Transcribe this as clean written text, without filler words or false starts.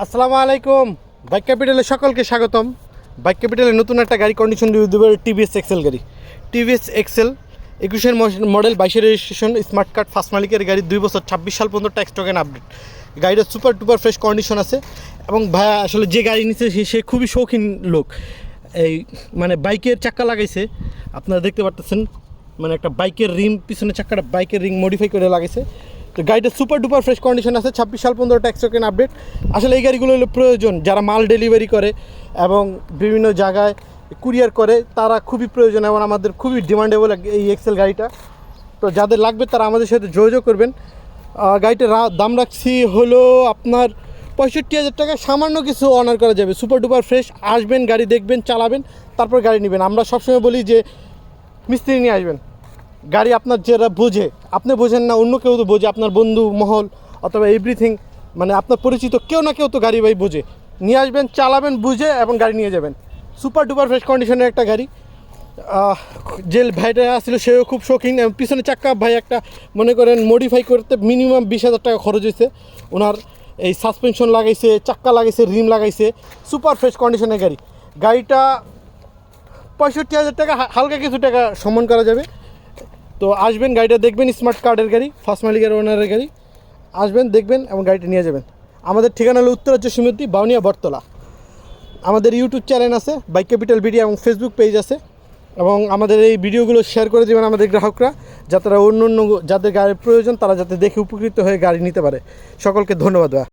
আসসালামু আলাইকুম। বাইক ক্যাপিটালে সকলকে স্বাগতম। বাইক ক্যাপিটালে নতুন একটা গাড়ি কন্ডিশন রিভিউ দেবে, টিভিএস এক্সেল গাড়ি। টিভিএস এক্সেল 21-এর মডেল, 22-এর রেজিস্ট্রেশন, স্মার্ট কার্ড, ফার্স্ট মালিকের গাড়ি, 2 বছর 26 সাল পর্যন্ত ট্যাক্স টোকেন আপডেট। গাড়িটা সুপার টুপার ফ্রেশ কন্ডিশন আছে। এবং ভাইয়া আসলে যে গাড়ি নিচ্ছে সে খুবই শৌখিন লোক। এই মানে বাইকের চাক্কা লাগাইছে, আপনারা দেখতে পারতেছেন। মানে একটা বাইকের রিম, পিছনের চাক্কাটা বাইকের রিং মডিফাই করে লাগাইছে। তো গাড়িটা সুপার ডুপার ফ্রেশ কন্ডিশন আছে, 26 সাল পর্যন্ত ট্যাক্স টোকেন আপডেট। আসলে এই গাড়িগুলো হলো প্রয়োজন যারা মাল ডেলিভারি করে এবং বিভিন্ন জায়গায় কুরিয়ার করে, তারা খুবই প্রয়োজন এবং আমাদের খুবই ডিমান্ডেবল এই এক্সেল গাড়িটা। তো যাদের লাগবে তারা আমাদের সাথে যোগাযোগ করবেন। গাড়িটার দাম রাখছি হলো আপনার 65,000 টাকা, সামান্য কিছু অনার করা যাবে। Super duper fresh. আসবেন, গাড়ি দেখবেন, চালাবেন, তারপর গাড়ি নেবেন। আমরা সবসময় বলি যে মিস্ত্রি নিয়ে আসবেন। গাড়ি আপনার যারা বোঝে, আপনি বোঝেন না, অন্য কেউ তো বোঝে, আপনার বন্ধু মহল অথবা এভরিথিং, মানে আপনার পরিচিত কেউ না কেউ তো গাড়ি ভাই বোঝে। নিয়ে আসবেন, চালাবেন বুঝে এবং গাড়ি নিয়ে যাবেন। সুপার ডুপার ফ্রেশ কন্ডিশনের একটা গাড়ি। যে ভাইটা আসছিল সেও খুব শৌখিন। পিছনে চাক্কা ভাই একটা মনে করেন মডিফাই করতে মিনিমাম 20,000 টাকা খরচ হয়েছে ওনার। এই সাসপেনশন লাগাইছে, চাক্কা লাগাইছে, রিম লাগাইছে। সুপার ফ্রেশ কন্ডিশনের গাড়ি। গাড়িটা 65,000 টাকা, হালকা কিছু টাকা সম্মান করা যাবে। তো আসবেন, গাড়িটা দেখবেন, স্মার্ট কার্ডের গাড়ি, ফার্স্ট মালিকের ওনারের গাড়ি। আসবেন, দেখবেন এবং গাড়িটা নিয়ে যাবেন। আমাদের ঠিকানা হলো উত্তরাজ্য সমিতি, বাউনিয়া, বটতলা। আমাদের ইউটিউব চ্যানেল আছে বাইক ক্যাপিটাল ভিডিও এবং ফেসবুক পেজ আছে। এবং আমাদের এই ভিডিওগুলো শেয়ার করে দেবেন আমাদের গ্রাহকরা, যাতে অন্য যাদের গাড়ির প্রয়োজন তারা যাতে দেখে উপকৃত হয়ে গাড়ি নিতে পারে। সকলকে ধন্যবাদ।